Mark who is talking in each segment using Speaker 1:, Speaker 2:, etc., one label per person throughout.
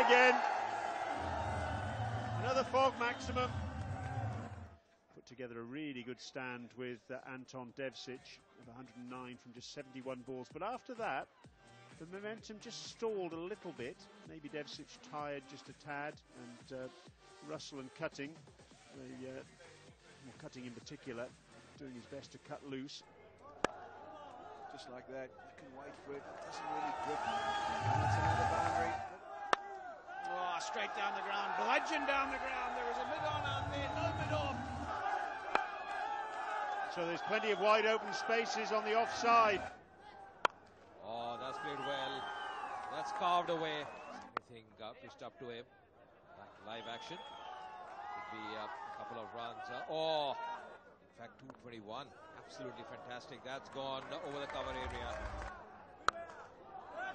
Speaker 1: again. Another fog maximum. Put together a really good stand with Anton Devsic of 109 from just 71 balls. But after that, the momentum just stalled a little bit. Maybe Devsic tired just a tad, and Russell and Cutting, Cutting in particular, doing his best to cut loose.
Speaker 2: Just like that, you can wait for it. It doesn't really grip. That's another boundary. Oh, straight down the ground, bludgeon down the ground. There was a mid-on out there, no mid-off.
Speaker 1: So there's plenty of wide open spaces on the offside.
Speaker 3: Oh, that's played well. That's carved away. Everything pitched up to him. Back live action. Could be a couple of runs. In fact, 221. Absolutely fantastic. That's gone over the cover area.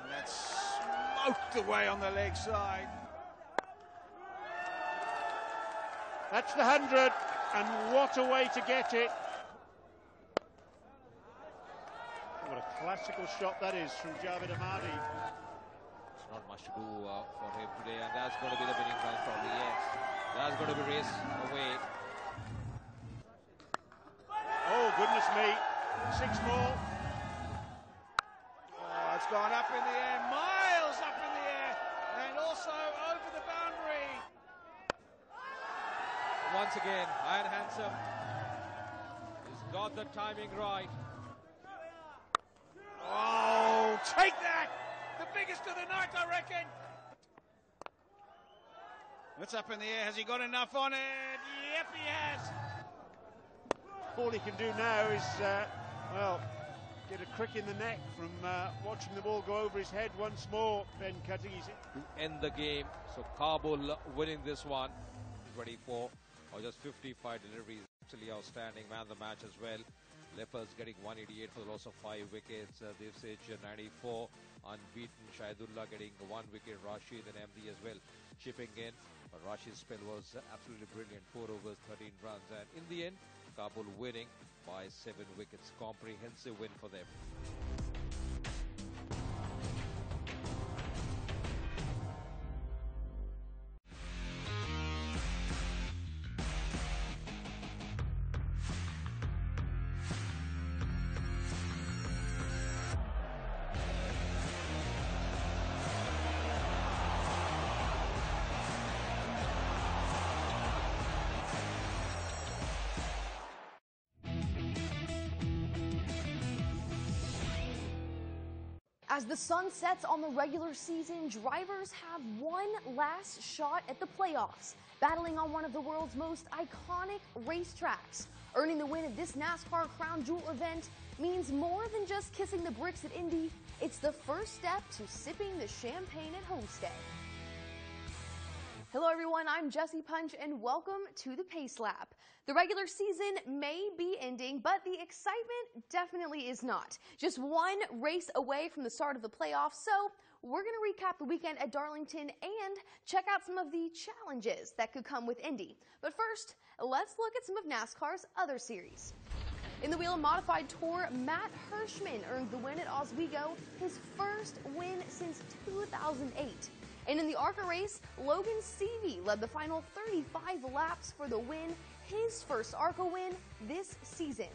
Speaker 2: And that's smoked away on the leg side.
Speaker 1: That's the 100, and what a way to get it. What a classical shot that is from Javed Ahmadi.
Speaker 3: There's not much to do for him today, and that's going to be the winning run probably, yes. That's going to be race away.
Speaker 1: Oh, goodness me. 6 more.
Speaker 2: Oh, it's gone up in the air, miles up in the air, and also over the boundary.
Speaker 3: Once again, Iron Handsome. He's got the timing right.
Speaker 2: Oh, take that! The biggest of the night, I reckon. What's up in the air? Has he got enough on it? Yep, he has.
Speaker 1: All he can do now is, get a crick in the neck from watching the ball go over his head once more. Ben Cutting,
Speaker 3: to end the game. So Kabul winning this one, 24 or just 55 deliveries. Absolutely outstanding. Man of the match as well. Leopards getting 188 for the loss of 5 wickets. Devsic 94. Unbeaten. Shahidullah getting 1 wicket. Rashid and MD as well chipping in. But Rashid's spell was absolutely brilliant. 4 overs, 13 runs. And in the end, Kabul winning by 7 wickets. Comprehensive win for them.
Speaker 4: As the sun sets on the regular season, drivers have one last shot at the playoffs, battling on one of the world's most iconic racetracks. Earning the win at this NASCAR Crown Jewel event means more than just kissing the bricks at Indy. It's the first step to sipping the champagne at Homestead. Hello everyone, I'm Jessie Punch and welcome to the Pace Lap. The regular season may be ending, but the excitement definitely is not. Just one race away from the start of the playoffs, so we're going to recap the weekend at Darlington and check out some of the challenges that could come with Indy. But first, let's look at some of NASCAR's other series. In the Whelen Modified Tour, Matt Hirschman earned the win at Oswego, his first win since 2008. And in the ARCA race, Logan Seavey led the final 35 laps for the win, his first ARCA win this season.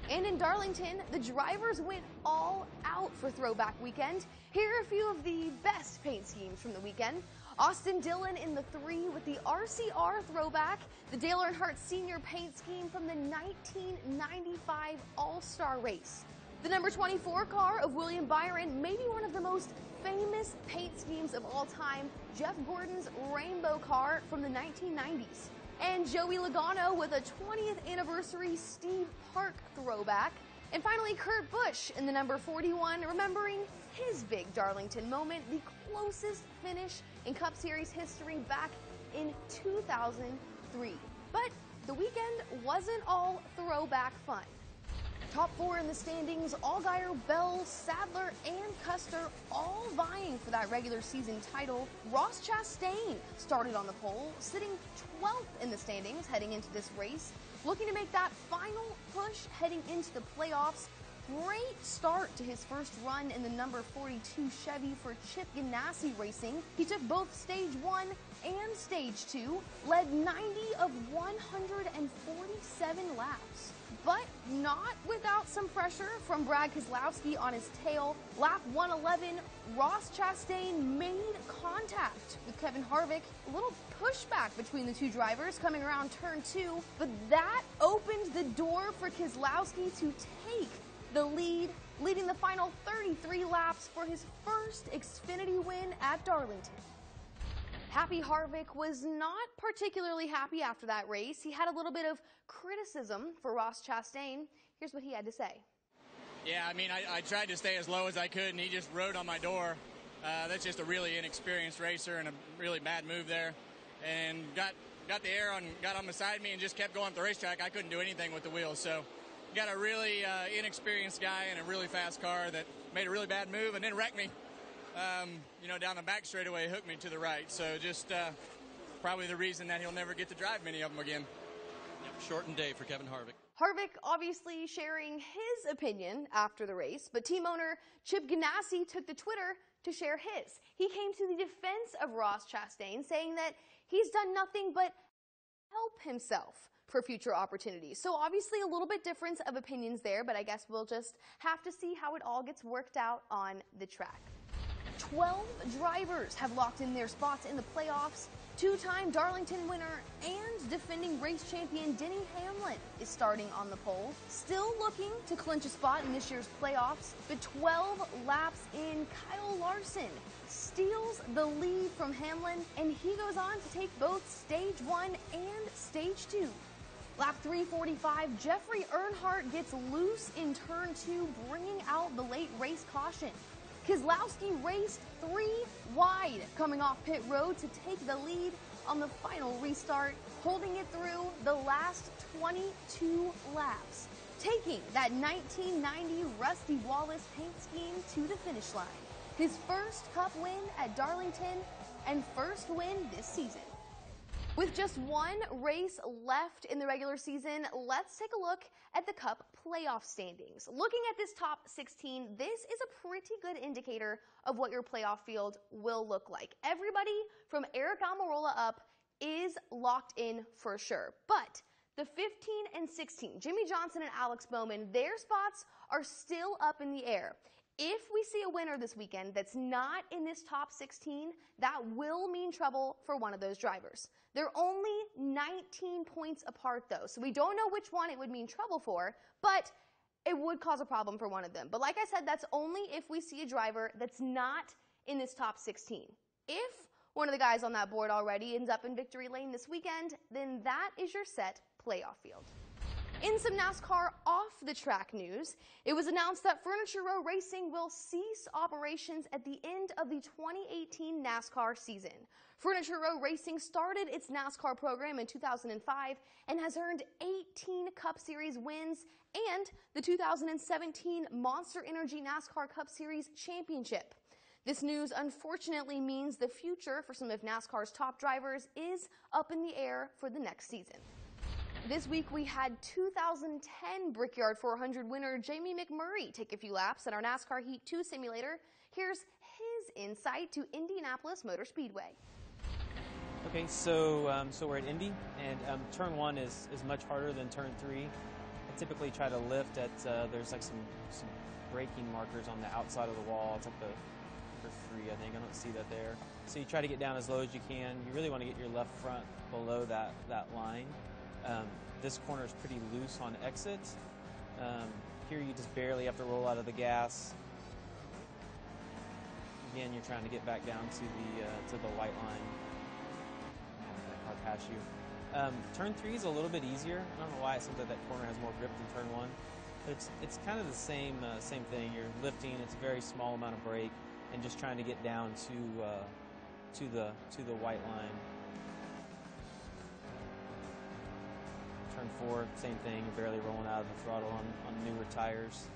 Speaker 4: And in Darlington, the drivers went all out for Throwback Weekend. Here are a few of the best paint schemes from the weekend. Austin Dillon in the 3 with the RCR Throwback, the Dale Earnhardt Sr. paint scheme from the 1995 All-Star race. The number 24 car of William Byron, maybe one of the most famous paint schemes of all time, Jeff Gordon's Rainbow car from the 1990s. And Joey Logano with a 20th anniversary Steve Park throwback. And finally, Kurt Busch in the number 41, remembering his big Darlington moment, the closest finish in Cup Series history back in 2003. But the weekend wasn't all throwback fun. Top 4 in the standings, Allgaier, Bell, Sadler, and Custer all vying for that regular season title. Ross Chastain started on the pole, sitting 12th in the standings heading into this race, looking to make that final push heading into the playoffs. great start to his first run in the number 42 Chevy for Chip Ganassi Racing. He took both Stage 1 and Stage 2, led 90 of 147 laps. But not without some pressure from Brad Keselowski on his tail. Lap 111, Ross Chastain made contact with Kevin Harvick. A little pushback between the two drivers coming around turn 2, but that opened the door for Keselowski to take the lead, leading the final 33 laps for his first Xfinity win at Darlington. Happy Harvick was not particularly happy after that race. He had a little bit of criticism for Ross Chastain. Here's what he had to say.
Speaker 5: Yeah, I mean, I tried to stay as low as I could, and he just rode on my door. That's just a really inexperienced racer and a really bad move there. And got the air on, got on beside me and just kept going up the racetrack. I couldn't do anything with the wheels. So got a really inexperienced guy in a really fast car that made a really bad move and then wrecked me. Down the back straightaway, hooked me to the right. So just probably the reason that he'll never get to drive many of them again.
Speaker 6: Yep, shortened day for Kevin Harvick.
Speaker 4: Harvick obviously sharing his opinion after the race, but team owner Chip Ganassi took to Twitter to share his. He came to the defense of Ross Chastain, saying that he's done nothing but help himself for future opportunities. So obviously a little bit difference of opinions there, but I guess we'll just have to see how it all gets worked out on the track. 12 drivers have locked in their spots in the playoffs. Two-time Darlington winner and defending race champion Denny Hamlin is starting on the pole. Still looking to clinch a spot in this year's playoffs, but 12 laps in, Kyle Larson steals the lead from Hamlin, and he goes on to take both Stage 1 and Stage 2. Lap 345, Jeffrey Earnhardt gets loose in turn 2, bringing out the late race caution. Keselowski raced 3 wide coming off pit road to take the lead on the final restart, holding it through the last 22 laps, taking that 1990 Rusty Wallace paint scheme to the finish line. His first Cup win at Darlington and first win this season. With just one race left in the regular season, let's take a look at the Cup playoff standings. Looking at this top 16, this is a pretty good indicator of what your playoff field will look like. Everybody from Eric Almirola up is locked in for sure. But the 15 and 16, Jimmy Johnson and Alex Bowman, their spots are still up in the air. If we see a winner this weekend that's not in this top 16, that will mean trouble for one of those drivers. They're only 19 points apart though, so we don't know which one it would mean trouble for, but it would cause a problem for one of them. But like I said, that's only if we see a driver that's not in this top 16. If one of the guys on that board already ends up in victory lane this weekend, then that is your set playoff field. In some NASCAR off-the-track news, it was announced that Furniture Row Racing will cease operations at the end of the 2018 NASCAR season. Furniture Row Racing started its NASCAR program in 2005 and has earned 18 Cup Series wins and the 2017 Monster Energy NASCAR Cup Series championship. This news unfortunately means the future for some of NASCAR's top drivers is up in the air for the next season. This week we had 2010 Brickyard 400 winner Jamie McMurray take a few laps in our NASCAR Heat 2 simulator. Here's his insight to Indianapolis Motor Speedway.
Speaker 7: Okay, so we're at Indy, and turn 1 is much harder than turn 3. I typically try to lift at, there's like some braking markers on the outside of the wall. It's like the number 3, I think. I don't see that there. So you try to get down as low as you can. You really want to get your left front below that line. This corner is pretty loose on exit. Here you just barely have to roll out of the gas. Again, you're trying to get back down to the white line. That car pass you. Turn 3 is a little bit easier. I don't know why it seems like that corner has more grip than turn 1. But it's kind of the same thing. You're lifting. It's a very small amount of brake, and just trying to get down to the white line. Turn 4, same thing, you're barely rolling out of the throttle on newer tires.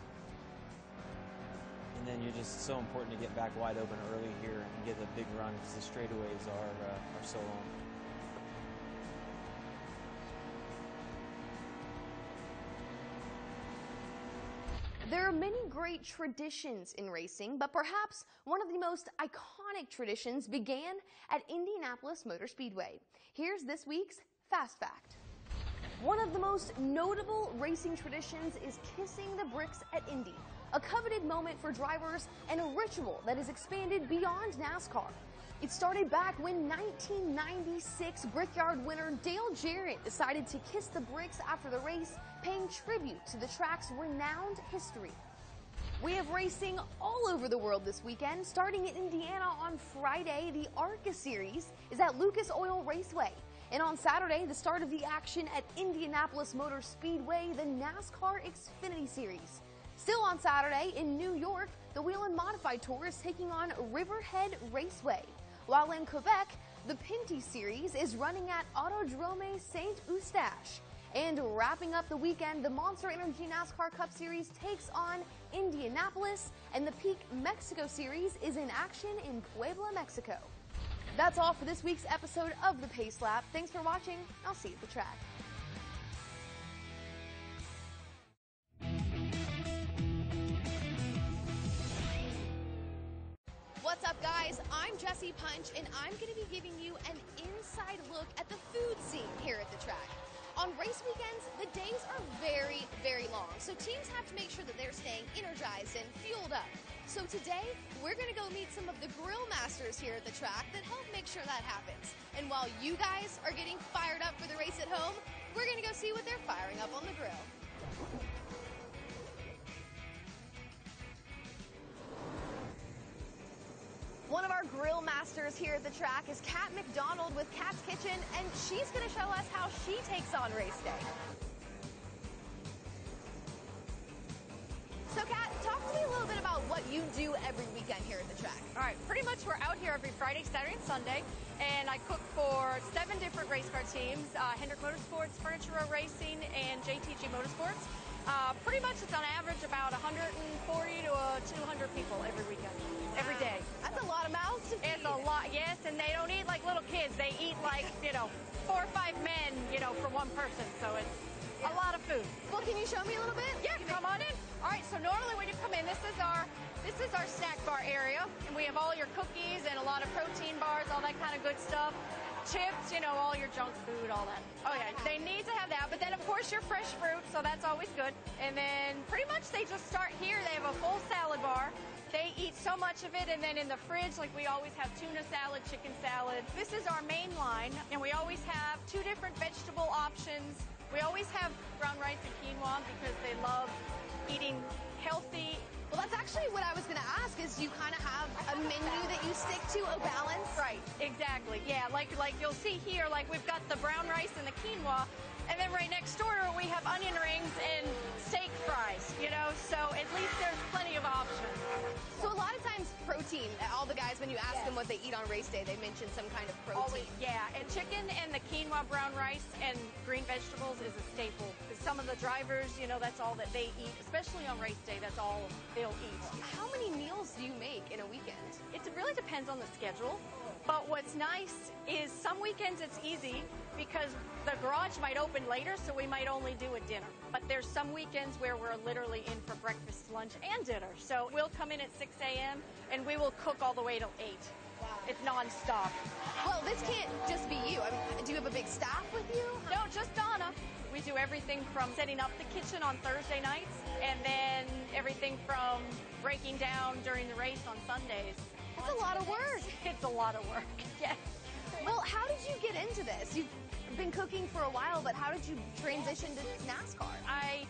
Speaker 7: And then you're just so important to get back wide open early here and get a big run because the straightaways are so long.
Speaker 4: There are many great traditions in racing, but perhaps one of the most iconic traditions began at Indianapolis Motor Speedway. Here's this week's Fast Fact. One of the most notable racing traditions is kissing the bricks at Indy, a coveted moment for drivers and a ritual that has expanded beyond NASCAR. It started back when 1996 Brickyard winner Dale Jarrett decided to kiss the bricks after the race, paying tribute to the track's renowned history. We have racing all over the world this weekend. Starting in Indiana on Friday, the ARCA Series is at Lucas Oil Raceway. And on Saturday, the start of the action at Indianapolis Motor Speedway, the NASCAR Xfinity Series. Still on Saturday, in New York, the Wheel and Modified Tour is taking on Riverhead Raceway. While in Quebec, the Pinty Series is running at Autodrome Saint-Eustache. And wrapping up the weekend, the Monster Energy NASCAR Cup Series takes on Indianapolis, and the Peak Mexico Series is in action in Puebla, Mexico. That's all for this week's episode of the Pace Lap. Thanks for watching. I'll see you at the track. What's up, guys? I'm Jessie Punch, and I'm going to be giving you an inside look at the food scene here at the track. On race weekends, the days are very, very long, so teams have to make sure that they're staying energized and fueled up. So today, we're going to go meet some of the grill masters here at the track that help make sure that happens. And while you guys are getting fired up for the race at home, we're going to go see what they're firing up on the grill. One of our grill masters here at the track is Kat McDonald with Kat's Kitchen, and she's going to show us how she takes on race day. So Kat, talk to me a little bit about what you do every weekend here at the track.
Speaker 8: All right, pretty much we're out here every Friday, Saturday, and Sunday, and I cook for 7 different race car teams, Hendrick Motorsports, Furniture Row Racing, and JTG Motorsports. Pretty much it's on average about 140 to 200 people every weekend, every day.
Speaker 4: That's a lot of mouths to feed.
Speaker 8: It's a lot, yes, and they don't eat like little kids. They eat like, 4 or 5 men, for one person, so it's a lot of food.
Speaker 4: Well, can you show me a little bit?
Speaker 8: Yeah, come on in. All right, so normally when you come in, this is our snack bar area, and we have all your cookies and a lot of protein bars, all that kind of good stuff. Chips, all your junk food, all that. Oh yeah, they need to have that, but then of course your fresh fruit, so that's always good. And then pretty much they just start here. They have a full salad bar. They eat so much of it, and then in the fridge, like we always have tuna salad, chicken salad. This is our main line, and we always have 2 different vegetable options. We always have brown rice and quinoa because they love eating healthy.
Speaker 4: Well, that's actually what I was going to ask, is you kind of have a menu that you stick to, a balance?
Speaker 8: Right, exactly. Yeah, like you'll see here, like we've got the brown rice and the quinoa, and then right next door we have onion rings and steak fries, so at least there's plenty of options.
Speaker 4: So a lot of times protein, all the guys, when you ask them what they eat on race day, they mention some kind of protein.
Speaker 8: Always, yeah, and chicken and the quinoa, brown rice, and green vegetables is a staple. Some of the drivers, that's all that they eat, especially on race day, that's all they'll eat.
Speaker 4: How many meals do you make in a weekend?
Speaker 8: It really depends on the schedule, but what's nice is some weekends it's easy because the garage might open later, so we might only do a dinner. But there's some weekends where we're literally in for breakfast, lunch, and dinner. So we'll come in at 6 a.m. and we will cook all the way till 8. Wow. It's nonstop.
Speaker 4: Well, this can't just be you. Do you have a big staff with you?
Speaker 8: No, just Donna. We do everything from setting up the kitchen on Thursday nights, and then everything from breaking down during the race on Sundays.
Speaker 4: It's a lot of work.
Speaker 8: It's a lot of work, yes.
Speaker 4: Well, how did you get into this? You've been cooking for a while, but how did you transition to NASCAR?
Speaker 8: I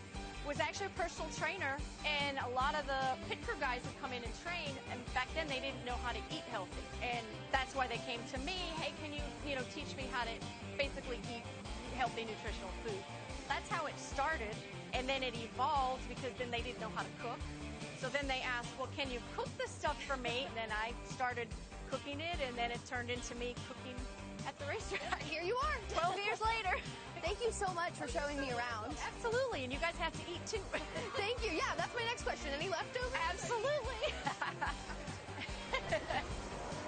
Speaker 8: was actually a personal trainer, and a lot of the pit crew guys would come in and train, and back then they didn't know how to eat healthy, and that's why they came to me. Hey, can you, teach me how to basically eat healthy, nutritional food? That's how it started, and then it evolved because then they didn't know how to cook. So then they asked, well, can you cook this stuff for me? And then I started cooking it, and then it turned into me cooking at the racetrack.
Speaker 4: Here you are,
Speaker 8: 12 years later.
Speaker 4: Thank you so much for showing me around.
Speaker 8: Absolutely, and you guys have to eat too.
Speaker 4: Thank you. Yeah, that's my next question. Any leftovers?
Speaker 8: Absolutely.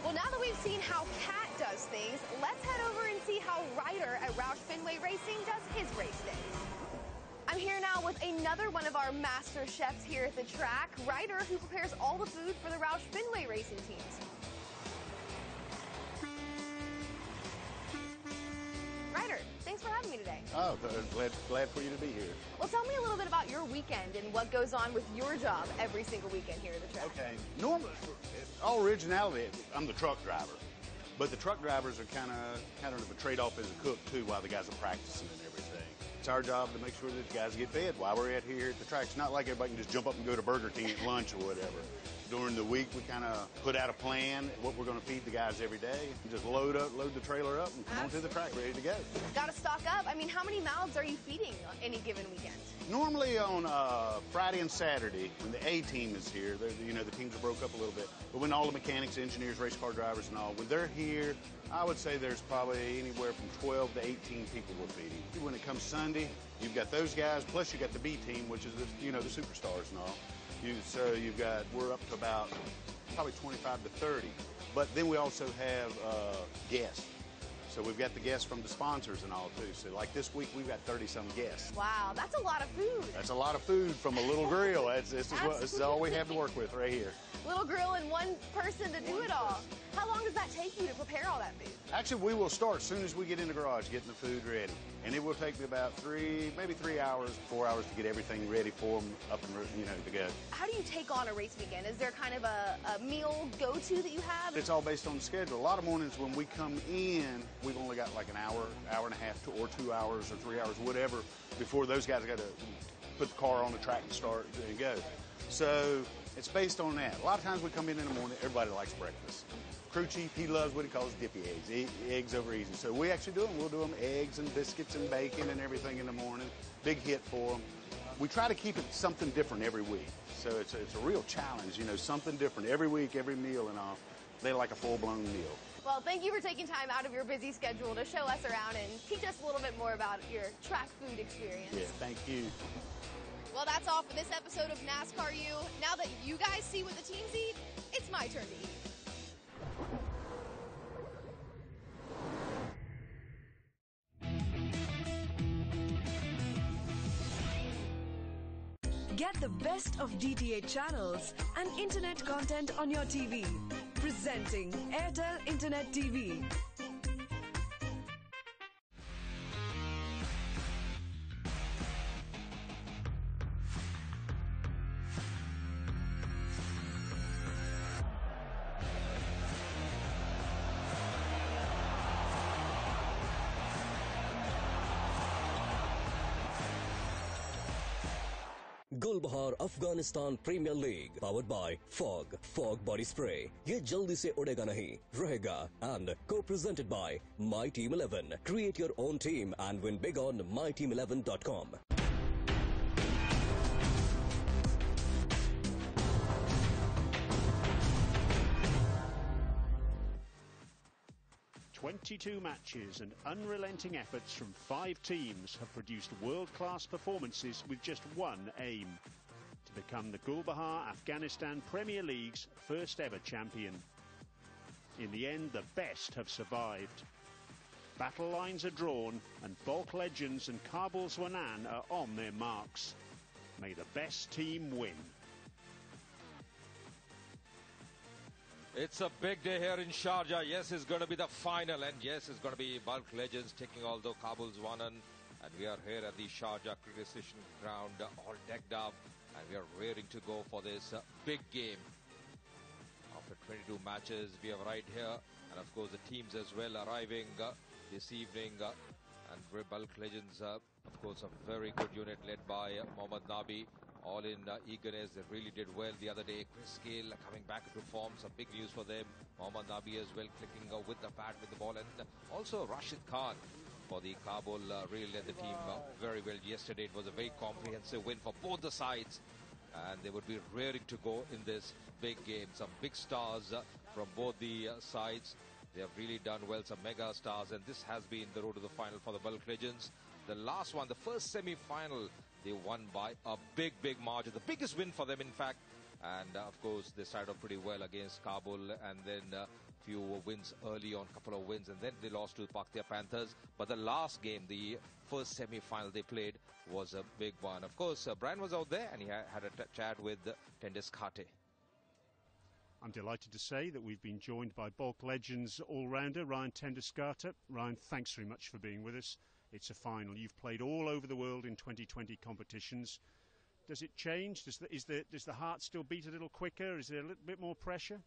Speaker 4: Well, now that we've seen how Kat does things, let's head over and see how Ryder at Roush Fenway Racing does his race day. I'm here now with another one of our master chefs here at the track, Ryder, who prepares all the food for the Roush Fenway racing teams. Ryder, thanks for having me today.
Speaker 9: Oh, glad for you to be here.
Speaker 4: Well, tell me a little bit about your weekend and what goes on with your job every single weekend here at the track.
Speaker 9: Okay, normally, all originality, I'm the truck driver. But the truck drivers are kind of a trade-off as a cook, too, while the guys are practicing and everything. It's our job to make sure that the guys get fed while we're here at the track. It's not like everybody can just jump up and go to Burger King at lunch or whatever. During the week, we kind of put out a plan, what we're going to feed the guys every day. You just load the trailer up and come on to the track ready to go.
Speaker 4: Got to stock up. I mean, how many mouths are you feeding on any given weekend?
Speaker 9: Normally on Friday and Saturday, when the A team is here, the teams are broke up a little bit. But when all the mechanics, engineers, race car drivers and all, when they're here, I would say there's probably anywhere from 12 to 18 people we're feeding. When it comes Sunday, you've got those guys, plus you got the B team, which is the superstars and all. So we're up to about probably 25 to 30. But then we also have guests. So we've got the guests from the sponsors and all, too. So like this week, we've got 30-some guests.
Speaker 4: Wow, that's a lot of food.
Speaker 9: That's a lot of food from a little grill. This is all we have to work with right here.
Speaker 4: Little grill and one person to do it all. How long does that take you to prepare all that food?
Speaker 9: Actually, we will start as soon as we get in the garage, getting the food ready. And it will take me about maybe 3 hours, 4 hours to get everything ready for them up and, to go.
Speaker 4: How do you take on a race weekend? Is there kind of a meal go-to that you have?
Speaker 9: It's all based on the schedule. A lot of mornings when we come in, we've only got like an hour and a half, or 2 hours, or 3 hours, whatever, before those guys got to put the car on the track and start and go. So it's based on that. A lot of times we come in the morning, everybody likes breakfast. Crew chief, he loves what he calls dippy eggs. Eggs over easy. So we actually do them. We'll do them eggs and biscuits and bacon and everything in the morning. Big hit for them. We try to keep it something different every week. So it's a real challenge, something different every week, every meal and all. They like a full-blown meal.
Speaker 4: Well, thank you for taking time out of your busy schedule to show us around and teach us a little bit more about your track food experience.
Speaker 9: Yeah, thank you.
Speaker 4: Well, that's all for this episode of NASCAR U. Now that you guys see what the teams eat, it's my turn to eat.
Speaker 10: Get the best of DTH channels and internet content on your TV. Presenting Airtel Internet TV.
Speaker 11: Gulbahar Afghanistan premier league powered by fog body spray ये जल्दी से उड़ेगा नहीं रहेगा and को presented by my team 11 create your own team and win big on myteam11.com.
Speaker 1: 22 matches and unrelenting efforts from 5 teams have produced world-class performances with just one aim: to become the Gulbahar Afghanistan Premier League's first ever champion. In the end, the best have survived. Battle lines are drawn and Balkh legends and Kabul Zwanan are on their marks. May the best team win.
Speaker 3: It's a big day here in Sharjah. Yes, it's going to be the final, and yes, it's going to be Balkh legends taking all the Kabul Zwanan. And we are here at the Sharjah Cricket Station ground, all decked up, and we are ready to go for this big game. After 22 matches, we are right here, and of course the teams as well arriving this evening. And Balkh legends, of course, a very good unit led by Mohammad Nabi. All in eagerness, they really did well the other day. Khil coming back into form, some big news for them. Mohammad Nabi as well, clicking with the bat, with the ball, and also Rashid Khan for the Kabul really led the team very well yesterday. It was a very comprehensive win for both the sides, and they would be raring to go in this big game. Some big stars from both the sides. They have really done well, some mega stars, and this has been the road to the final for the Balkh legends. The last one, the first semi-final, they won by a big margin, the biggest win for them in fact. And of course they started off pretty well against Kabul, and then few wins early on, couple of wins, and then they lost to the Pakistan Panthers. But the last game, the first semi-final they played, was a big one. Of course, Brian was out there and he had a chat with Doeschate.
Speaker 1: I'm delighted to say that we've been joined by Balkh Legends all-rounder Ryan Doeschate. Ryan, thanks very much for being with us. It's a final. You've played all over the world in 2020 competitions. Does it change? Does the heart still beat a little quicker? Is there a little bit more pressure?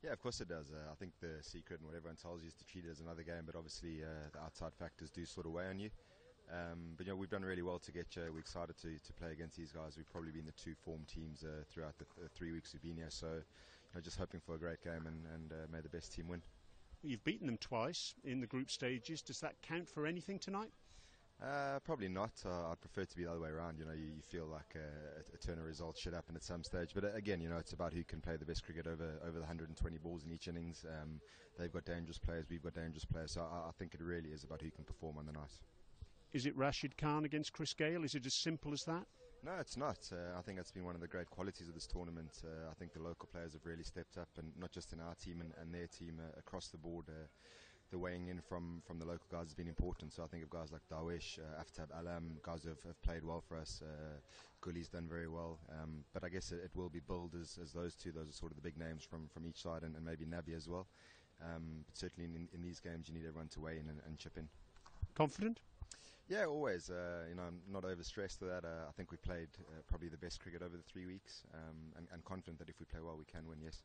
Speaker 12: Yeah, of course it does. I think the secret and what everyone tells you is to treat it as another game, but obviously the outside factors do sort of weigh on you. But we've done really well to get here. We're excited to play against these guys. We've probably been the two form teams throughout the 3 weeks we've been here. So just hoping for a great game and may the best team win.
Speaker 1: You've beaten them twice in the group stages. Does that count for anything tonight?
Speaker 12: Probably not. I'd prefer to be the other way around. You feel like a turn of results should happen at some stage. But again, it's about who can play the best cricket over the 120 balls in each innings. They've got dangerous players. We've got dangerous players. So I think it really is about who can perform on the night.
Speaker 1: Is it Rashid Khan against Gayle? Is it as simple as that?
Speaker 12: No, it's not. I think that's been one of the great qualities of this tournament. I think the local players have really stepped up, and not just in our team and their team across the board. The weighing in from the local guys has been important. So I think of guys like Darwish, Aftab, guys who have played well for us. Gully's done very well. But I guess it will be billed as those two. Those are sort of the big names from each side, and maybe Nabi as well. But certainly in these games, you need everyone to weigh in and chip in.
Speaker 1: Confident?
Speaker 12: Yeah, always. I'm not overstressed with that. I think we played probably the best cricket over the 3 weeks, and confident that if we play well, we can win, yes.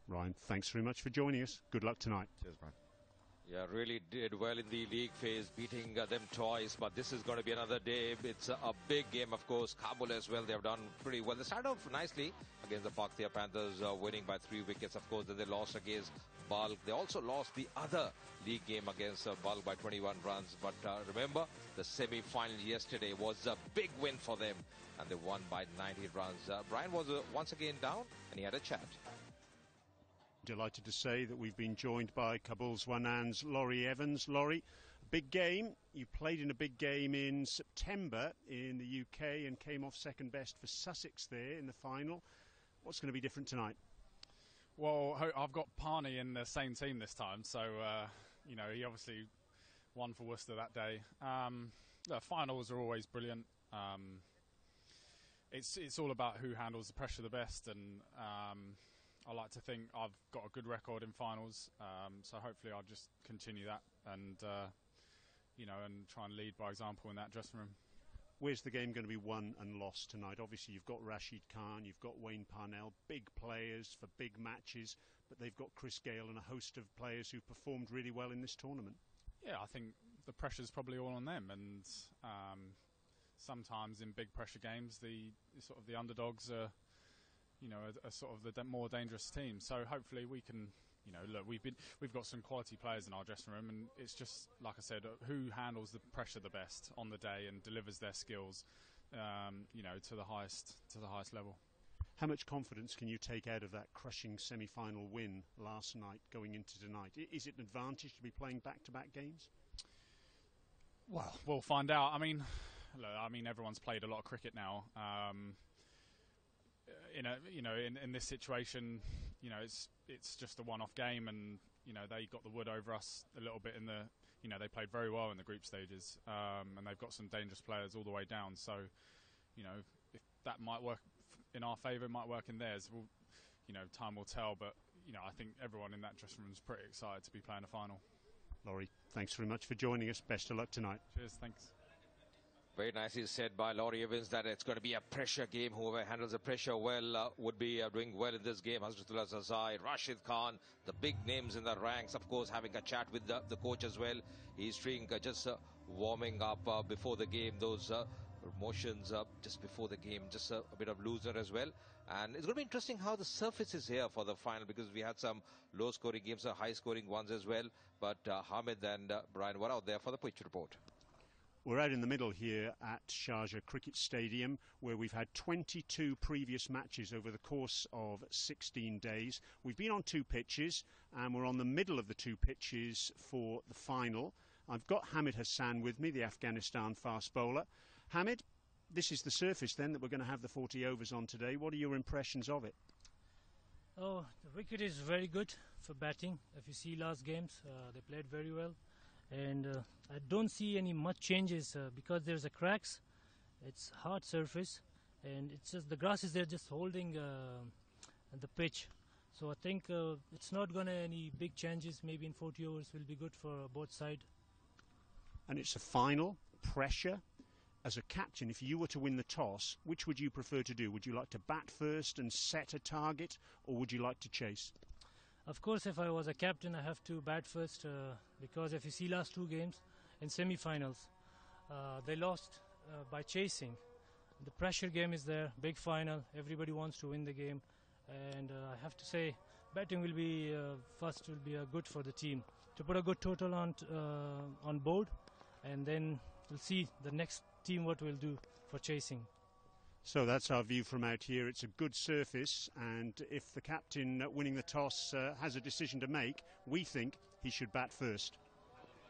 Speaker 1: Ryan, thanks very much for joining us. Good luck tonight.
Speaker 12: Cheers, Brian.
Speaker 3: Yeah, really did well in the league phase, beating them twice, but this is going to be another day. It's a big game, of course. Kabul as well, they have done pretty well. They started off nicely against the Pakistan Panthers, winning by 3 wickets, of course. Then they lost against Balkh. They also lost the other league game against Balkh by 21 runs. But remember, the semi-final yesterday was a big win for them, and they won by 90 runs. Brian was once again down, and he had a chat.
Speaker 1: Delighted to say that we've been joined by Kabul Zwanan's Laurie Evans. Laurie, big game. You played in a big game in September in the UK and came off second best for Sussex there in the final. What's going to be different tonight?
Speaker 13: Well, I've got Parney in the same team this time, so he obviously won for Worcester that day. The finals are always brilliant. It's all about who handles the pressure the best, and I like to think I've got a good record in finals, so hopefully I'll just continue that and and try and lead by example in that dressing room.
Speaker 1: Where's the game going to be won and lost tonight? Obviously you've got Rashid Khan, you've got Wayne Parnell, big players for big matches, but they've got Gayle and a host of players who've performed really well in this tournament.
Speaker 13: Yeah, I think the pressure's probably all on them, and sometimes in big pressure games the underdogs are sort of the more dangerous team. So hopefully we can, look, we've got some quality players in our dressing room, and it's just, like I said, who handles the pressure the best on the day and delivers their skills, to the highest level.
Speaker 1: How much confidence can you take out of that crushing semi-final win last night going into tonight? Is it an advantage to be playing back-to-back games?
Speaker 13: Well, we'll find out. I mean, everyone's played a lot of cricket now. In this situation, it's just a one-off game, and they got the wood over us a little bit in the. They played very well in the group stages, and they've got some dangerous players all the way down. So, if that might work in our favour, it might work in theirs. Time will tell. But I think everyone in that dressing room is pretty excited to be playing a final.
Speaker 1: Laurie, thanks very much for joining us. Best of luck tonight.
Speaker 13: Cheers. Thanks.
Speaker 3: Very nicely said by Laurie Evans that it's going to be a pressure game. Whoever handles the pressure well would be doing well in this game. Hazratullah, Rashid Khan, the big names in the ranks. Of course, having a chat with the coach as well. He's just warming up before the game. Those motions just before the game, just a bit of looser as well. And it's going to be interesting how the surface is here for the final, because we had some low-scoring games, high-scoring ones as well. But Hamid and Brian were out there for the pitch report.
Speaker 1: We're out in the middle here at Sharjah Cricket Stadium, where we've had 22 previous matches over the course of 16 days. We've been on 2 pitches, and we're on the middle of the 2 pitches for the final. I've got Hamid Hassan with me, the Afghanistan fast bowler. Hamid, this is the surface then that we're going to have the 40 overs on today. What are your impressions of it?
Speaker 14: Oh, the wicket is very good for batting. If you see last games, they played very well. And I don't see any much changes because there's a cracks. It's hard surface. And it's just the grass is there just holding the pitch. So I think it's not going to any big changes. Maybe in 40 overs will be good for both sides.
Speaker 1: And it's a final, pressure. As a captain, if you were to win the toss, which would you prefer to do? Would you like to bat first and set a target, or would you like to chase?
Speaker 14: Of course, if I was a captain, I have to bat first because if you see last 2 games in semi-finals, they lost by chasing. The pressure game is there, big final, everybody wants to win the game, and I have to say batting will be first will be good for the team to put a good total on board, and then we'll see the next team what we'll do for chasing.
Speaker 1: So that's our view from out here. It's a good surface, and if the captain winning the toss has a decision to make, we think he should bat first.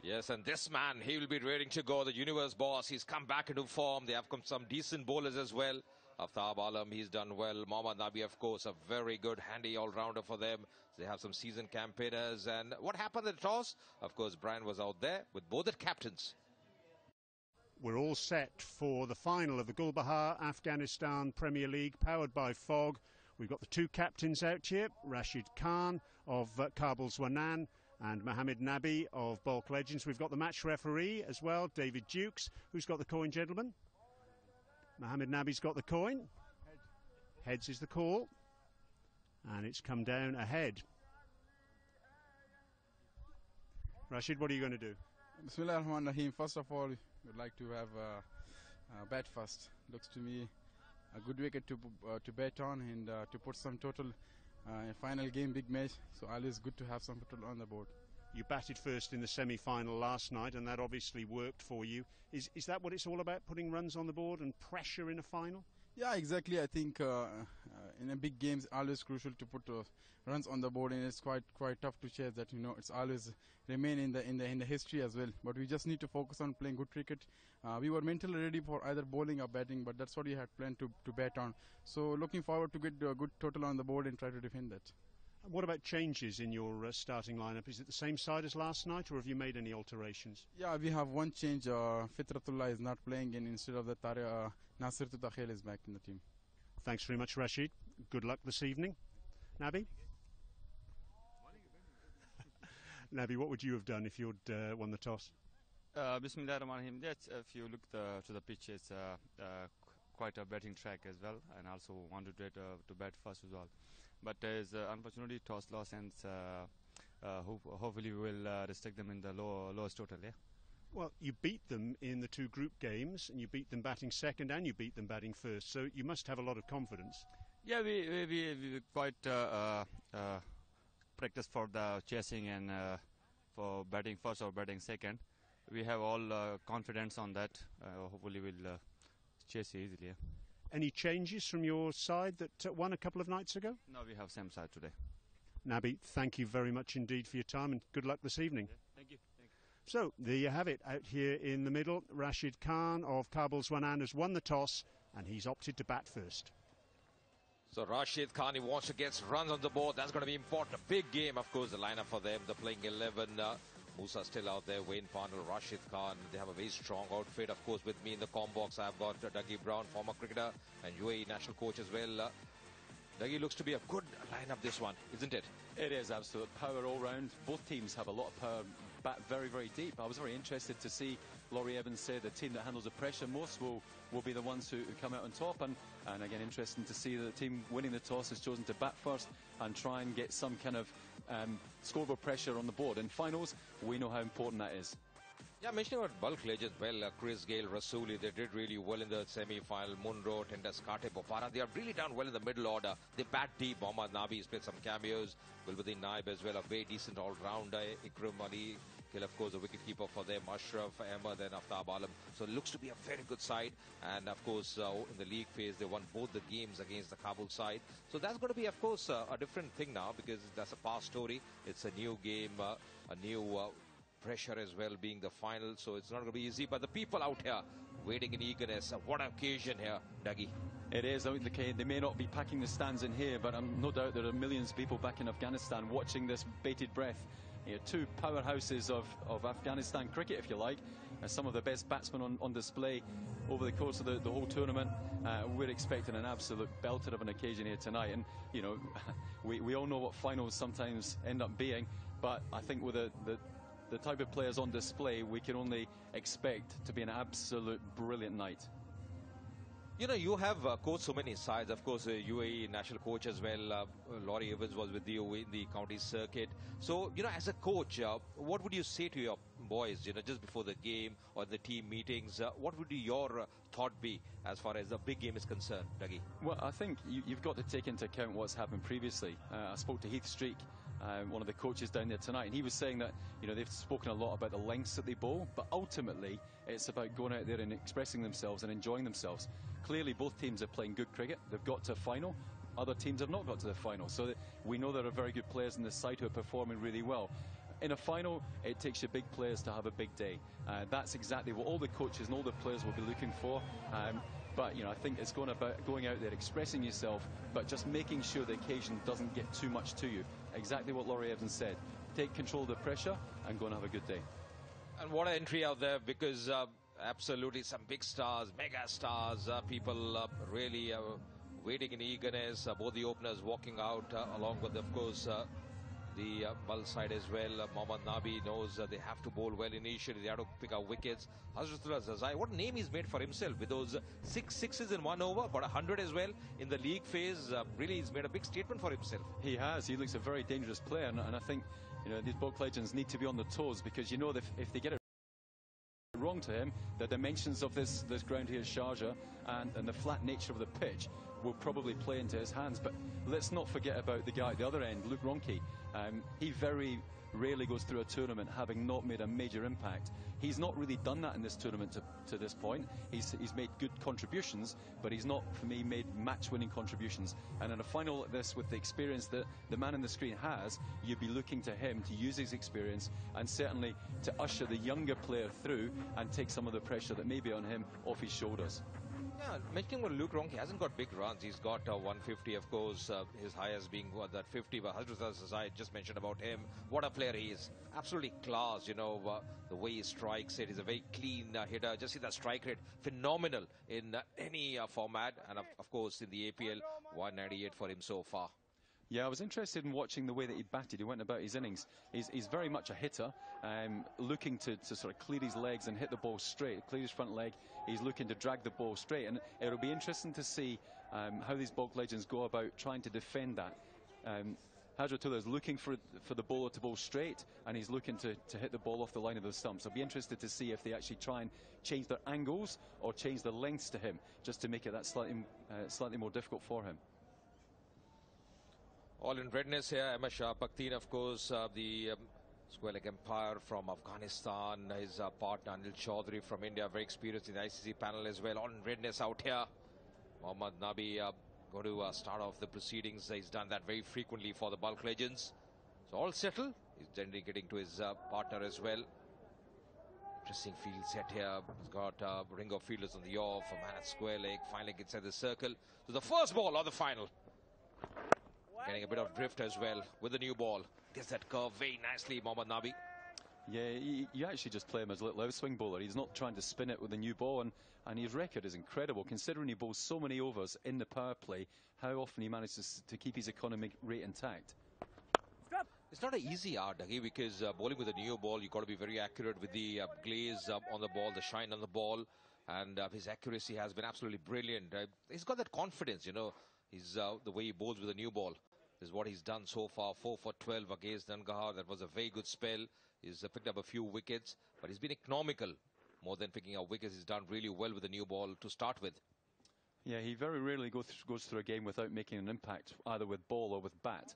Speaker 3: Yes, and this man, he will be ready to go. The universe boss, he's come back into form. They have come some decent bowlers as well. Aftab Alam, he's done well. Mohammad Nabi, of course, a very good handy all-rounder for them. They have some seasoned campaigners. And what happened in the toss? Of course, Brian was out there with both the captains.
Speaker 1: We're all set for the final of the Gulbadin Afghanistan Premier League, powered by Fog. We've got the 2 captains out here, Rashid Khan of Kabul Zwanan and Mohammad Nabi of Balkh Legends. We've got the match referee as well, David Dukes. Who's got the coin, gentlemen? Mohammad Nabi's got the coin. Heads is the call. And it's come down ahead. Rashid, what are you going to do?
Speaker 15: Bismillahirrahmanirrahim. First of all, we'd like to have bat first. Looks to me a good wicket to bet on and to put some total final game, big match. So always good to have some total on the board.
Speaker 1: You batted first in the semi-final last night, and that obviously worked for you. Is that what it's all about, putting runs on the board and pressure in a final?
Speaker 15: Yeah, exactly. I think in a big game, it's always crucial to put runs on the board, and it's quite tough to chase that. It's always remain in the history as well. But we just need to focus on playing good cricket. We were mentally ready for either bowling or batting, but that's what we had planned to bet on. So looking forward to get a good total on the board and try to defend that.
Speaker 1: What about changes in your starting lineup? Is it the same side as last night, or have you made any alterations?
Speaker 15: Yeah, we have one change. Fitratullah is not playing, and instead of that, Nasir to Zakhil is back in the team.
Speaker 1: Thanks very much, Rashid. Good luck this evening. Nabi? Nabi, what would you have done if you'd won the toss?
Speaker 16: Bismillahirrahmanirrahim. Yes, if you look to the pitch, it's quite a betting track as well, and also wanted to bet first as well. But there's unfortunately toss loss, and hopefully we will restrict them in the lowest total. Yeah.
Speaker 1: Well, you beat them in the 2 group games, and you beat them batting second, and you beat them batting first. So you must have a lot of confidence.
Speaker 16: Yeah, we quite practice for the chasing and for batting first or batting second. We have all confidence on that. Hopefully we'll chase easily. Yeah.
Speaker 1: Any changes from your side that won a couple of nights ago?
Speaker 16: No, we have same side today.
Speaker 1: Nabi, thank you very much indeed for your time, and good luck this evening.
Speaker 16: Yeah, thank you.
Speaker 1: So there you have it, out here in the middle. Rashid Khan of Kabul Zwanan has won the toss, and he's opted to bat first.
Speaker 3: So Rashid Khan, he wants to get runs on the board. That's going to be important. A big game, of course, the lineup for them. They're playing 11. Musa still out there, Wayne Pandal, Rashid Khan. They have a very strong outfit. Of course, with me in the com box, I've got Dougie Brown, former cricketer and UAE national coach as well. Dougie, looks to be a good lineup, this one, isn't it?
Speaker 17: It is absolute power all round. Both teams have a lot of power, bat very, very deep. I was very interested to see Laurie Evans say the team that handles the pressure most will be the ones who come out on top. And again, interesting to see that the team winning the toss has chosen to bat first and try and get some kind of scoreboard pressure on the board. In finals, we know how important that is.
Speaker 3: Yeah, mentioning about Balkh legends, well, Chris, Gayle, Rasooli, they did really well in the semi-final. Munro, Doeschate, Bopara, they have really done well in the middle order. They bat deep. Mohammad Nabi has played some cameos. Gulbadin, Naib as well, a very decent all-rounder. Ikram, Khil, of course, the wicketkeeper for them. Ashraf, Ahmad and Aftab Alam. So it looks to be a very good side. And, of course, in the league phase, they won both the games against the Kabul side. So that's going to be, of course, a different thing now, because that's a past story. It's a new game, a new pressure as well, being the final. So it's not going to be easy. But the people out here waiting in eagerness. What an occasion here, Dougie.
Speaker 17: It is. I mean, they may not be packing the stands in here, but I'm no doubt there are millions of people back in Afghanistan watching this bated breath. You know, two powerhouses of Afghanistan cricket, if you like, and some of the best batsmen on display over the course of the whole tournament. We're expecting an absolute belter of an occasion here tonight, and you know, we all know what finals sometimes end up being, but I think with the type of players on display, we can only expect to be an absolute brilliant night.
Speaker 3: You know, you have coached so many sides. Of course, UAE national coach as well. Laurie Evans was with you in the county circuit. So, you know, as a coach, what would you say to your boys, you know, just before the game or the team meetings? What would your thought be as far as the big game is concerned, Dougie?
Speaker 17: Well, I think you've got to take into account what's happened previously. I spoke to Heath Streak, one of the coaches down there tonight, and he was saying that, you know, they've spoken a lot about the lengths that they bowl, but ultimately it's about going out there and expressing themselves and enjoying themselves. Clearly both teams are playing good cricket. They've got to a final. Other teams have not got to the final, so we know there are very good players in this side who are performing really well. In a final, it takes your big players to have a big day. That's exactly what all the coaches and all the players will be looking for. But you know, I think it's going out there, expressing yourself, but just making sure the occasion doesn't get too much to you. Exactly what Laurie Evans said. Take control of the pressure and go and have a good day.
Speaker 3: And what an entry out there, because absolutely some big stars, mega stars, people really waiting in eagerness. Both the openers walking out, along with, of course, the Balkh side as well. Mohammad Nabi knows they have to bowl well initially. They have to pick up wickets. Zakhil, what name he's made for himself with those 6 sixes in 1 over, but 100 as well in the league phase. Really, he's made a big statement for himself.
Speaker 17: He has. He looks a very dangerous player, and I think, you know, these Balkh legends need to be on their toes, because you know that if they get it wrong to him, the dimensions of this ground here, Sharjah, and the flat nature of the pitch will probably play into his hands. But let's not forget about the guy at the other end, Luke Ronchi. He very rarely goes through a tournament having not made a major impact. He's not really done that in this tournament to this point. He's made good contributions, but he's not, for me, made match-winning contributions. And in a final like this, with the experience that the man on the screen has, you'd be looking to him to use his experience and certainly to usher the younger player through and take some of the pressure that may be on him off his shoulders.
Speaker 3: Yeah, mentioning about Luke Ronchi, he hasn't got big runs. He's got 150, of course, his highest being that 50. But as I just mentioned about him, what a player he is. Absolutely class, you know, the way he strikes it. He's a very clean hitter. Just see that strike rate, phenomenal in any format. And of course, in the APL, 198 for him so far.
Speaker 17: Yeah, I was interested in watching the way that he batted. He went about his innings. He's very much a hitter, looking to sort of clear his legs and hit the ball straight, clear his front leg. He's looking to drag the ball straight, and it'll be interesting to see how these Balkh legends go about trying to defend that. Hajratullah is looking for the bowler to bowl straight, and he's looking to hit the ball off the line of the stumps. I'll be interested to see if they actually try and change their angles or change the lengths to him, just to make it that slightly more difficult for him.
Speaker 3: All in redness here. Ahmed Shah Bakhtin, of course, the square leg umpire from Afghanistan. His partner Anil Chaudhary from India, very experienced in the ICC panel as well. All in redness out here. Mohammad Nabi going to start off the proceedings. He's done that very frequently for the Balkh legends. So all settled. He's generally getting to his partner as well. Interesting field set here. He's got a ring of fielders on the off. A man at square leg. Finally gets inside the circle. So the first ball of the final. Getting a bit of drift as well with the new ball. Gets that curve very nicely, Mohammad Nabi.
Speaker 17: Yeah, you actually just play him as a little out-swing bowler. He's not trying to spin it with the new ball, and his record is incredible, considering he bowls so many overs in the power play, how often he manages to keep his economic rate intact.
Speaker 3: It's not an easy art, Dougie, because bowling with a new ball, you've got to be very accurate with the glaze on the ball, the shine on the ball, and his accuracy has been absolutely brilliant. He's got that confidence, you know. He's the way he bowls with a new ball is what he's done so far. 4 for 12 against Nangarhar. That was a very good spell. He's picked up a few wickets, but he's been economical. More than picking up wickets, he's done really well with the new ball to start with.
Speaker 17: Yeah, he very rarely goes through a game without making an impact, either with ball or with bat.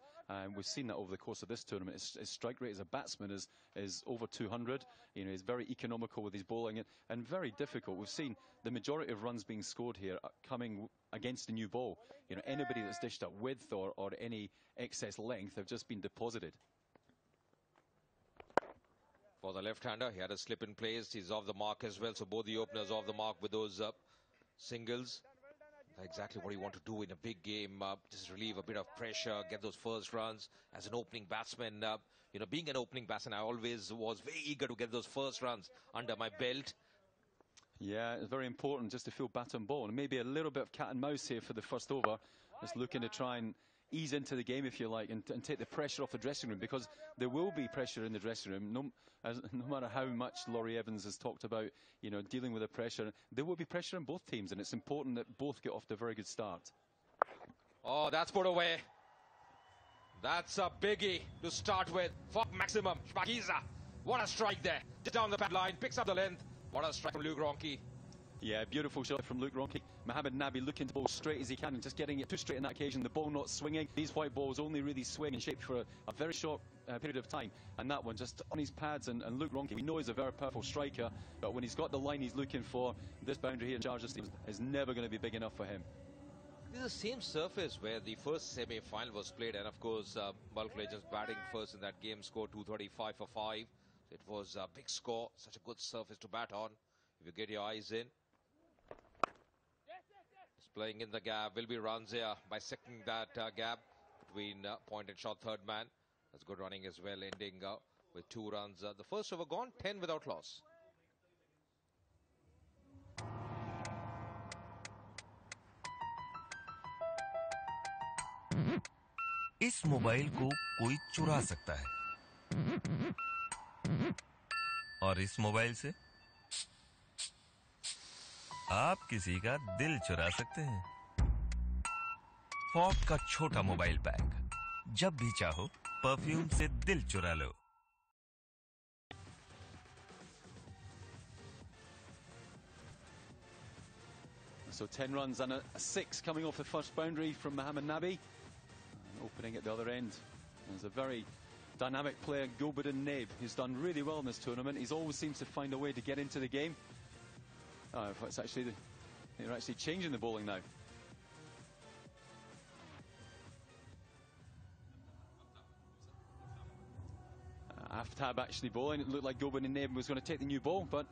Speaker 17: We've seen that over the course of this tournament. His strike rate as a batsman is over 200. You know, he's very economical with his bowling and very difficult. We've seen the majority of runs being scored here coming against the new ball. You know, anybody that's dished up width or any excess length have just been deposited.
Speaker 3: For the left-hander, he had a slip in place. He's off the mark as well. So both the openers off the mark with those singles. Exactly what you want to do in a big game, just relieve a bit of pressure, get those first runs. As an opening batsman, you know, being an opening batsman, I always was very eager to get those first runs under my belt.
Speaker 17: Yeah, it's very important just to feel bat and ball, and maybe a little bit of cat and mouse here for the first over. Just looking to try and ease into the game, if you like, and take the pressure off the dressing room, because there will be pressure in the dressing room. No matter how much Laurie Evans has talked about, you know, dealing with the pressure, there will be pressure on both teams, and it's important that both get off to a very good start.
Speaker 3: Oh, that's put away. That's a biggie to start with. Fuck maximum. Shmagiza. What a strike there. Just down the pad line, picks up the length. What a strike from Luke Ronchi.
Speaker 17: Yeah, beautiful shot from Luke Ronchi. Mohammad Nabi looking to bowl straight as he can and just getting it too straight on that occasion. The ball not swinging. These white balls only really swing and shape for a very short period of time. And that one just on his pads. And Luke Ronchi, we know he's a very powerful striker, but when he's got the line he's looking for, this boundary here in Charger Stadium is never going to be big enough for him.
Speaker 3: This is the same surface where the first semi-final was played, and of course Balkh Legends batting first in that game, scored 235 for 5. It was a big score, such a good surface to bat on if you get your eyes in. Just playing in the gap, will be runs here, bisecting that gap between point and shot third man. That's good running as well, ending with 2 runs. The first over gone, 10 without loss.
Speaker 18: इस mobile को कोई चुरा सकता है और इस mobile से आप किसी का दिल चुरा सकते हैं। फॉग का छोटा मोबाइल पैक, जब भी चाहो परफ्यूम से दिल चुरा लो।
Speaker 17: So 10 runs and a 6 coming off the first boundary from Mohammad Nabi. Opening at the other end. There's a very dynamic player, Gulbadin Naib, who's done really well in this tournament. He's always seems to find a way to get into the game. It's actually they're actually changing the bowling now. Aftab actually bowling. It looked like Gulbadin Naib was going to take the new ball, but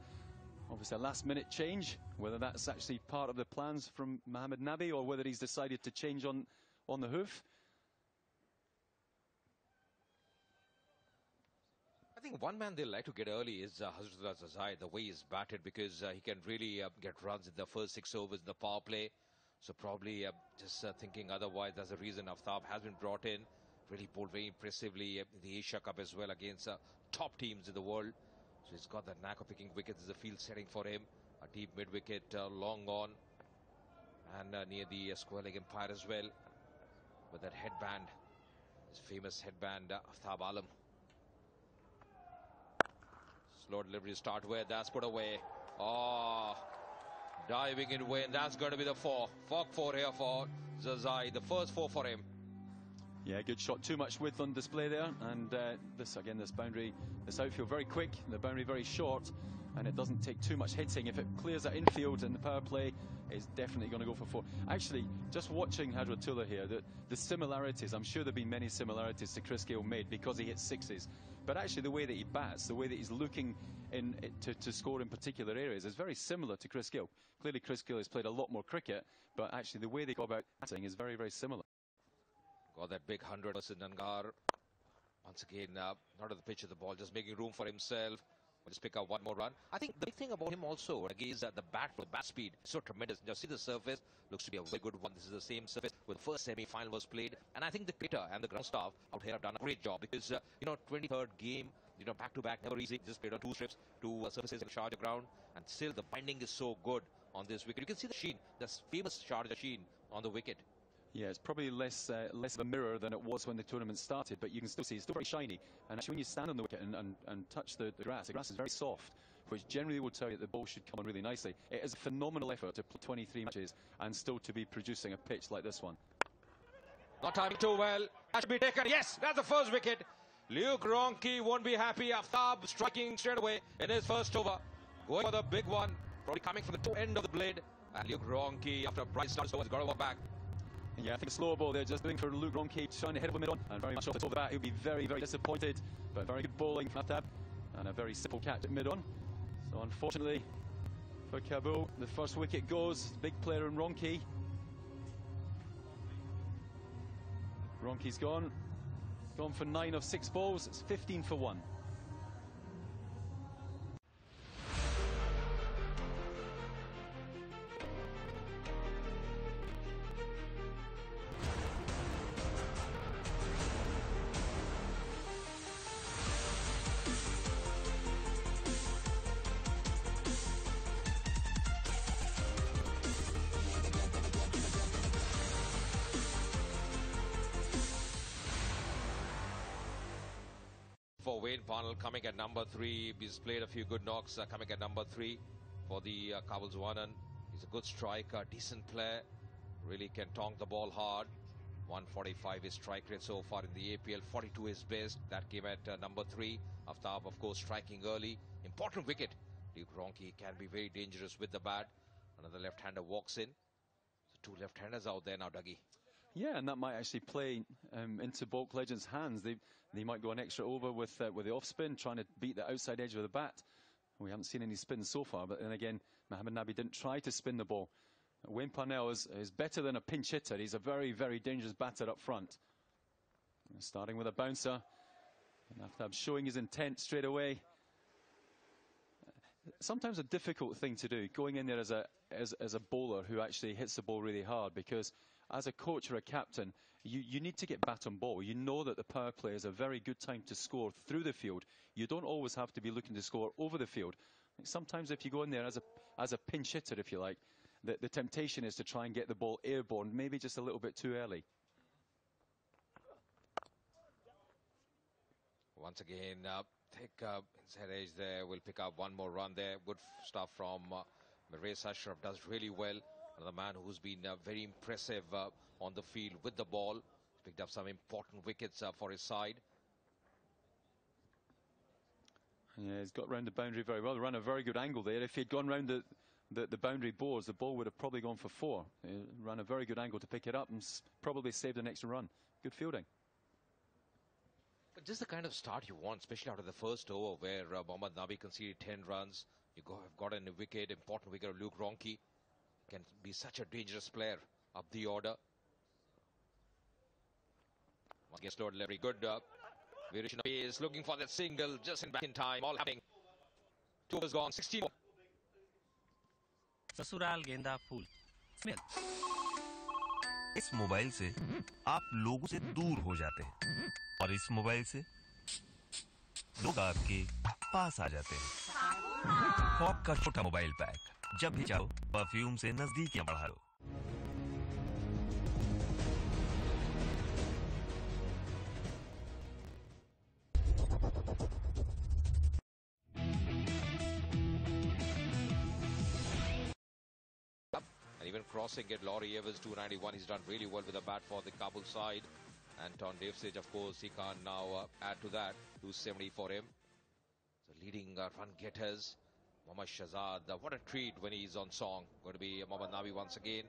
Speaker 17: obviously a last-minute change. Whether that's actually part of the plans from Mohammad Nabi or whether he's decided to change on the hoof.
Speaker 3: I think one man they like to get early is Hazratullah, the way he's batted, because he can really get runs in the first 6 overs in the power play. So probably just thinking otherwise, that's the reason Aftab has been brought in. Really bowled very impressively in the Asia Cup as well against top teams in the world. So he's got that knack of picking wickets. There's a field setting for him. A deep mid-wicket, long on. And near the square leg umpire as well. With that headband, his famous headband, Aftab Alam. Slow delivery start where that's put away. Oh, diving in way, and that's going to be the 4. Fog 4 here for Zazai, the first 4 for him.
Speaker 17: Yeah, good shot. Too much width on display there, and this boundary, this outfield very quick, the boundary very short, and it doesn't take too much hitting. If it clears that infield in the power play, it's definitely going to go for 4. Actually, just watching Hazratullah here, the similarities, I'm sure there have been many similarities to Chris Gayle made because he hits 6s. But actually the way that he bats, the way that he's looking to score in particular areas is very similar to Chris Gayle. Clearly Chris Gayle has played a lot more cricket, but actually the way they go about batting is very, very similar.
Speaker 3: Got that big 100 versus Nangar. Once again, not at the pitch of the ball, just making room for himself. We'll just pick up one more run. I think the big thing about him also, again, is that the bat speed is so tremendous. Just see the surface, looks to be a very good one. This is the same surface where the first semi-final was played. And I think the cricketer and the ground staff out here have done a great job because, you know, 23rd game, you know, back-to-back, never easy. Just played on 2 strips, 2 surfaces in Sharjah ground. And still the binding is so good on this wicket. You can see the sheen, the famous Sharjah sheen on the wicket.
Speaker 17: Yeah, it's probably less of a mirror than it was when the tournament started, but you can still see it's still very shiny. And actually when you stand on the wicket and touch the grass is very soft, which generally will tell you that the ball should come on really nicely. It is a phenomenal effort to play 23 matches and still to be producing a pitch like this one.
Speaker 3: Not timing too well. That should be taken. Yes, that's the first wicket. Luke Ronchi won't be happy. Aftab striking straight away in his first over. Going for the big one. Probably coming from the two end of the blade. And Luke Ronchi, after a bright start, has got to walk back.
Speaker 17: Yeah, I think a slower ball there, just doing for Luke Ronchi, trying to hit him mid-on, and very much off the top of the bat. He'll be very, very disappointed, but very good bowling from Aftab, and a very simple catch at mid-on. So unfortunately for Kabul, the first wicket goes. Big player in Ronchi, Ronke's gone for 9 of 6 balls. It's 15 for 1.
Speaker 3: For Wayne Parnell coming at number 3. He's played a few good knocks coming at number 3 for the Kabul Zwanan. He's a good striker, decent player, really can tonk the ball hard. 145 is strike rate so far in the APL, 42 is best. That came at number 3. Aftab, of course, striking early. Important wicket. Luke Ronke can be very dangerous with the bat. Another left-hander walks in. So 2 left-handers out there now, Dougie.
Speaker 17: Yeah, and that might actually play into Balkh Legends' hands. They might go an extra over with the off-spin, trying to beat the outside edge of the bat. We haven't seen any spins so far, but then again, Mohammad Nabi didn't try to spin the ball. Wayne Parnell is better than a pinch hitter. He's a very, very dangerous batter up front. Starting with a bouncer. And Aftab showing his intent straight away. Sometimes a difficult thing to do, going in there as a bowler who actually hits the ball really hard, because as a coach or a captain, you need to get bat on ball. You know that the power play is a very good time to score through the field. You don't always have to be looking to score over the field. Sometimes if you go in there as a pinch hitter, if you like, the temptation is to try and get the ball airborne, maybe just a little bit too early.
Speaker 3: Once again, take inside edge there. We'll pick up one more run there. Good stuff from Mirwais. Ashraf does really well. Another man who's been very impressive on the field with the ball. He's picked up some important wickets for his side.
Speaker 17: Yeah, he's got round the boundary very well. Ran a very good angle there. If he'd gone round the boundary boards, the ball would have probably gone for 4. He ran a very good angle to pick it up and probably saved an extra run. Good fielding.
Speaker 3: But just the kind of start you want, especially out of the first over where Mohammad Nabi conceded 10 runs. You have got a wicket, important wicket of Luke Ronke. Can be such a dangerous player up the order. Gets loaded very good. Variation of pace, looking for that single just back in time. All happening. 2 overs gone, 16.
Speaker 18: ससुराल गेंदा फूल इस mobile से आप लोगों से दूर हो जाते हैं और इस मोबाइल से लोग आपके पास आ जाते हैं। फॉग का छोटा मोबाइल पैक, जब भी चाहो परफ्यूम से नजदीकियां बढ़ा लो।
Speaker 3: And even crossing it, Laurie Evans 291. He's done really well with the bat for the Kabul side. Anton Doeschate, of course, he can't now add to that. 270 for him. So leading run getters. Mohammad Shahzad, what a treat when he's on song. Going to be Mohammad Nabi once again.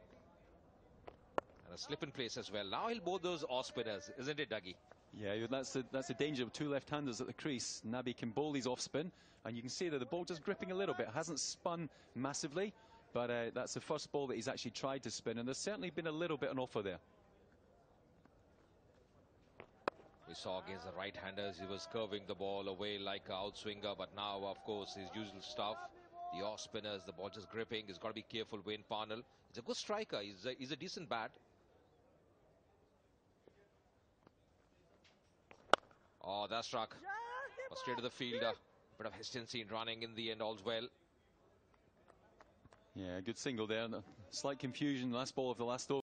Speaker 3: And a slip in place as well. Now he'll bowl those off spinners, isn't it, Dougie?
Speaker 17: Yeah, that's the danger of 2 left-handers at the crease. Nabi can bowl these off spin, and you can see that the ball just gripping a little bit. Hasn't spun massively, but that's the first ball that he's actually tried to spin, and there's certainly been a little bit of an offer there.
Speaker 3: We saw against the right-handers, he was curving the ball away like an outswinger, but now, of course, his usual stuff. The off-spinners, the ball just gripping. He's got to be careful, Wayne Parnell. He's a good striker. He's a decent bat. Oh, that struck. Straight to the fielder. Bit of hesitancy in running in the end, all's well.
Speaker 17: Yeah, good single there. Slight confusion, last ball of the last over.